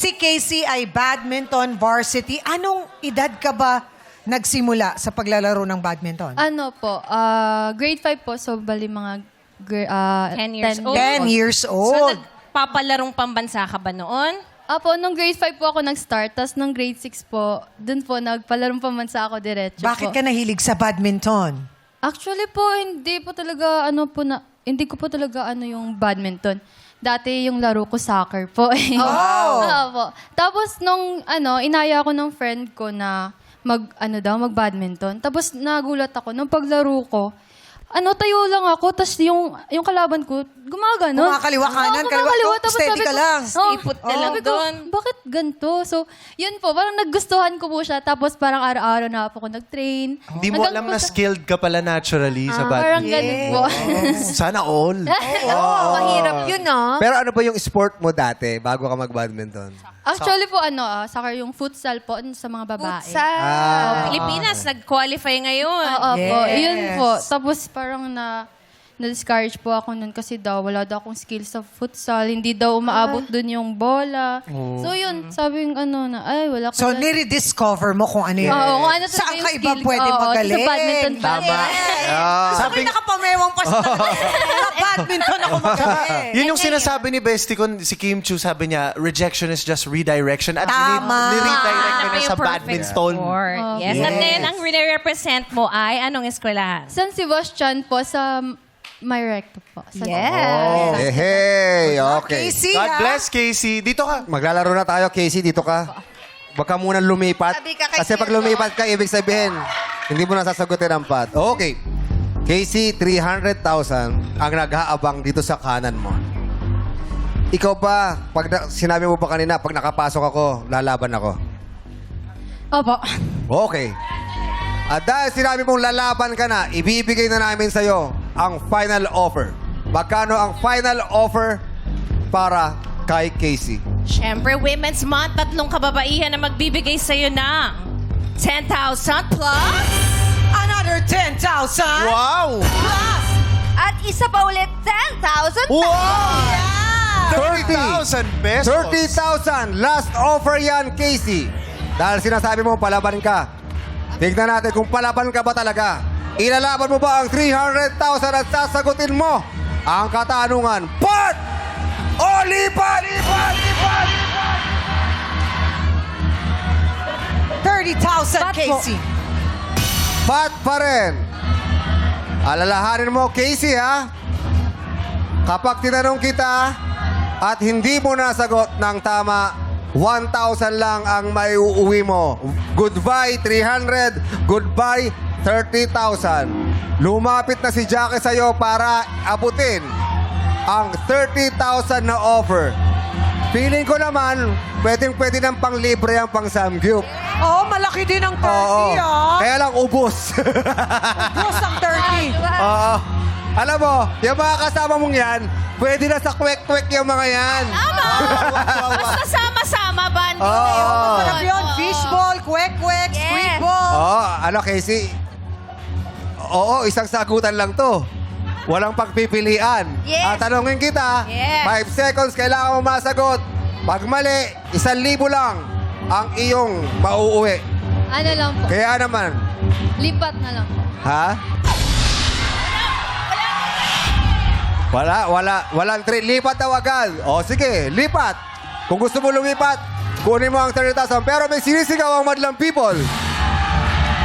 Si Casey ay badminton varsity. Anong edad ka ba nagsimula sa paglalaro ng badminton? Ano po, grade 5 po, so bali mga 10 years old. 10 years So, old. nagpapalarong pambansa ka ba noon? Apo, nung grade 5 po ako nag-start, tapos nung grade 6 po, dun po, nagpalarong pamansa ako diretso Bakit po. ka nahilig sa badminton? Actually po, hindi ko po talaga yung badminton. Dati yung laro ko soccer po. Oh! Opo. Tapos nung inaya ako ng friend ko na mag-badminton. Tapos nagulat ako, nung paglaro ko, tayo lang ako, tapos yung kalaban ko, gumagano. Kumakaliwa kanan, kaliwa. Tapos Steady sabi ka ko, lang. Ipot ka lang sabi ko, doon. bakit ganito? So, yun po, parang naggustuhan ko po siya. Tapos parang araw-araw na po ako nag-train. Hindi mo alam na skilled ka pala naturally sa Parang badminton. ganun po. Sana all. Mahirap yun, ah. Pero ano ba yung sport mo dati bago ka mag-badminton? Actually po, soccer yung futsal po sa mga babae. Futsal. Pilipinas, nag-qualify ngayon. Oo po, Yes. yun po. Tapos parang na-discourage po ako nun kasi wala daw akong skill sa futsal. Hindi daw umaabot dun yung bola. So yun, sabi yung wala ka So, na- nire-discover mo kung ano yun. Oo, kung ano talaga Saan yung ka iba skill. pwede Oo, magaling? sa badminton ba? Tama. Sabi nakapamewang pa siya. Sa badminton ako magaling. Yun yung sinasabi ni Bestie ko, si Kim Chu, sabi niya, rejection is just redirection. At Tama. ni-redirect Ano mo na yung sa perfect badminton. sport? Yes. Yes. At ngayon, ang represent mo ay anong eskwelahan? San Sebastian po sa may recto po. Yes. Hey, okay. Casey, God ha? bless, Casey. Dito ka. Maglalaro na tayo, Casey. Dito ka. Huwag ka munang lumipat. Sabi ka kay Kasi pag Sir, lumipat ka, ibig sabihin, hindi mo na sasagutin ang pat. Okay. Casey, 300,000 ang nag-aabang dito sa kanan mo. Ikaw ba, sinabi mo ba kanina, pag nakapasok ako, lalaban ako? Opo. Okay. At dahil sinabi mong lalaban ka na, ibibigay na namin sa'yo ang final offer. Magkano ang final offer para kay Casey? Siyempre, Women's Month, tatlong kababaihan na magbibigay sa'yo ng 10,000 plus. Another 10,000. Wow! At isa pa ulit, 10,000. Wow! 30,000 pesos. 30,000. Last offer yan, Casey. Dahil sinasabi mo, palaban ka. Tignan natin kung palaban ka ba talaga. Ilalaban mo ba ang 300,000 at sasagutin mo ang katanungan? Pat! O lipat! 30,000, Casey. Pat pa rin. Alalahanin mo, Casey, ha? Kapag tinanong kita at hindi mo nasagot ng tama, 1,000 lang ang may uuwi mo. Goodbye, 300. Goodbye, 30,000. Lumapit na si Jackie sa'yo para abutin ang 30,000 na offer. Feeling ko naman, pwedeng-pwede ng panglibre ang pang-samgyup. Oh, malaki din ang 30, Oo. ah. Kaya lang ubos. Ubus ang 30. Oo. Alam mo, yung mga kasama mong yan, pwede na sa kwek-kwek yung mga yan. Basta sama-sama, bando. Oo. Sarap yun. Fishball, kwek-kwek, streetball. Oo, ano Casey? Oo, isang sagutan lang to. Walang pagpipilian. Yes. Tanungin kita, Yes. 5 seconds kailangan mo masagot. Pag mali, 1,000 lang ang iyong mauuwi. Ano lang po, Kaya naman, lipat na lang po. ha? Walang treat. Lipat daw agad. O sige, lipat. Kung gusto mo lumipat, kunin mo ang 30,000. Pero may sinisigaw ang madlang people.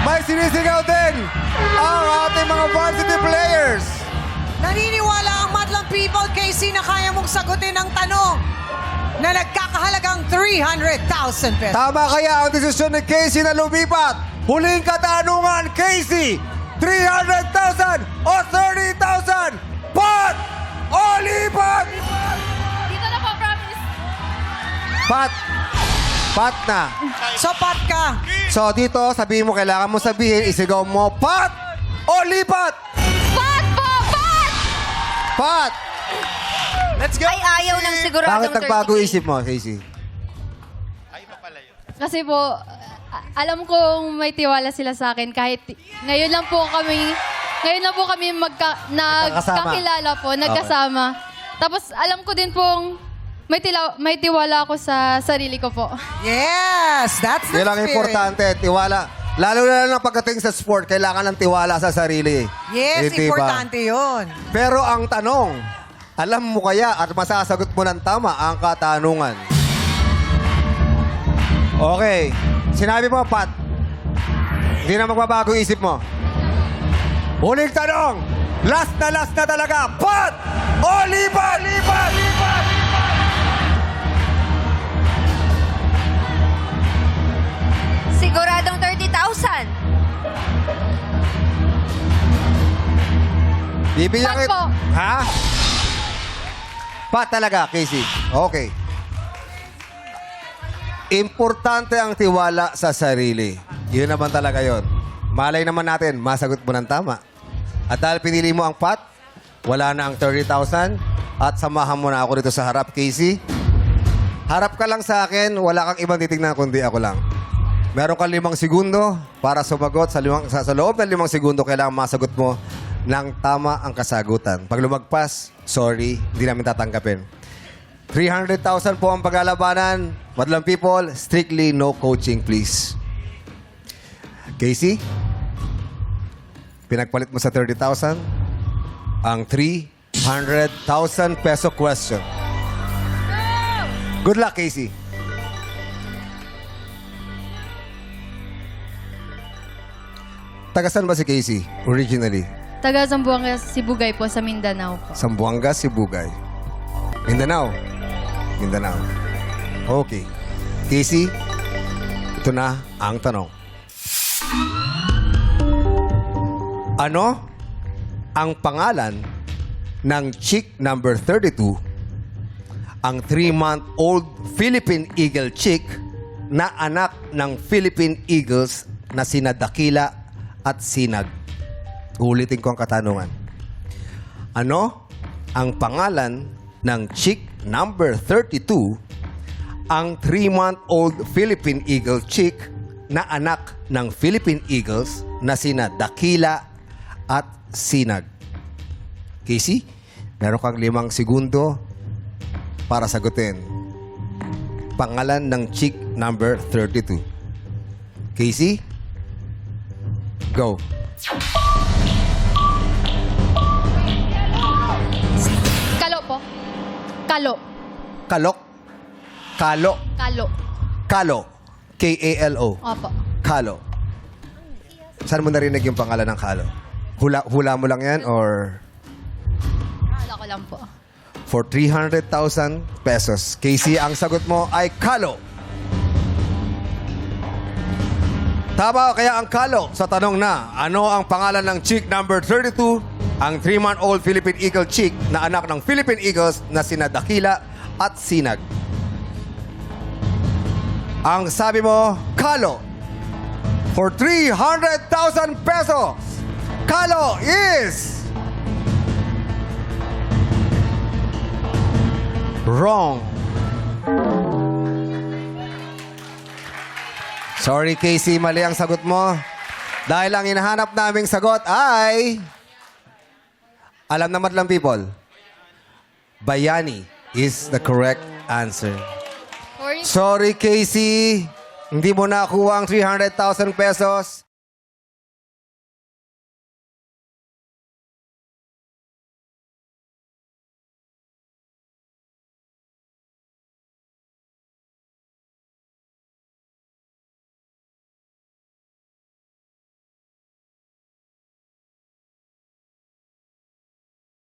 May sinisigaw din ang ating mga varsity players. Naniniwala ang madlang people, Casey, na kaya mong sagutin ang tanong na nagkakahalagang 300,000 pesos. Tama kaya ang desisyon ni Casey na lumipat? Huling katanungan, Casey. 300,000 o 30,000? Pat o lipat? Dito na po, promise. Pat. Pat na. So, pat ka. So dito, sabihin mo, kailangan mo sabihin, isigaw mo, pat o lipat? Pat po! Pat! Pat! Let's go. Ay, ayaw ng siguradong Bakit nagbago 30K. isip mo, Casey? Kasi po, alam kong may tiwala sila sa akin kahit ngayon lang po kami Nagkakasama. nagkakilala po, nagkasama. Tapos alam ko din pong may tiwala ako sa sarili ko po. Yes, that's the Yan ang spirit. importante, tiwala. Lalo na pagdating sa sport, kailangan ng tiwala sa sarili. Yes, Eh, diba? importante yun. Pero ang tanong, alam mo kaya at masasagot mo ng tama ang katanungan? Okay. Sinabi mo, Pat, hindi na magbabago isip mo. Huling tanong, last na talaga, Pat o liban? Siguradong 30,000. Bibigyan Pat po. Ha? Pat talaga, Casey. Okay. Importante ang tiwala sa sarili. Yun naman talaga yun. Malay naman natin, masagot mo ng tama. At dahil pinili mo ang Pat, wala na ang 30,000 at samahan mo na ako dito sa harap, Casey. Harap ka lang sa akin, wala kang ibang titignan kundi ako lang. Meron kang 5 segundo para sumagot. Sa loob ng 5 segundo, kailangan masagot mo ng tama ang kasagutan. Pag lumagpas, sorry, hindi namin tatanggapin. 300,000 po ang paglalabanan. Madlang people, strictly no coaching, please. Casey, pinagpalit mo sa 30,000 ang 300,000 peso question. Good luck, Casey. Tagasan ba si Casey originally? Taga Zamboanga, Sibugay po sa Mindanao po. Zamboanga, Sibugay. Mindanao. Okay. Casey, ito na ang tanong. Ano ang pangalan ng chick number 32, ang 3-month-old Philippine Eagle chick na anak ng Philippine Eagles na sina Dakila at Sinag? Ulitin ko ang katanungan. Ano ang pangalan ng chick number 32, ang 3-month-old Philippine Eagle chick na anak ng Philippine Eagles na sina Dakila at Sinag? Casey, meron kang 5 segundo para sagutin. Pangalan ng chick number 32. Casey, go. Kalo po. Kalo. Kalok. Kalo. Kalo. Kalo. K-A-L-O. Opo. Kalo. Saan mo narinig yung pangalan ng Kalo? Hula mo lang yan or Kala ko lang po. for 300,000 pesos? Casey, ang sagot mo ay Kalo. Tama kaya ang Kalo sa tanong na, ano ang pangalan ng chick number 32, ang 3-month-old Philippine Eagle chick na anak ng Philippine Eagles na sina Dakila at Sinag? Ang sabi mo, Kalo. For 300,000 pesos, Kalo is wrong. Sorry, Casey. Mali ang sagot mo. Dahil ang hinahanap naming sagot ay... Alam na madlang people. Bayani is the correct answer. Sorry, Casey. Hindi mo nakuha ang 300,000 pesos.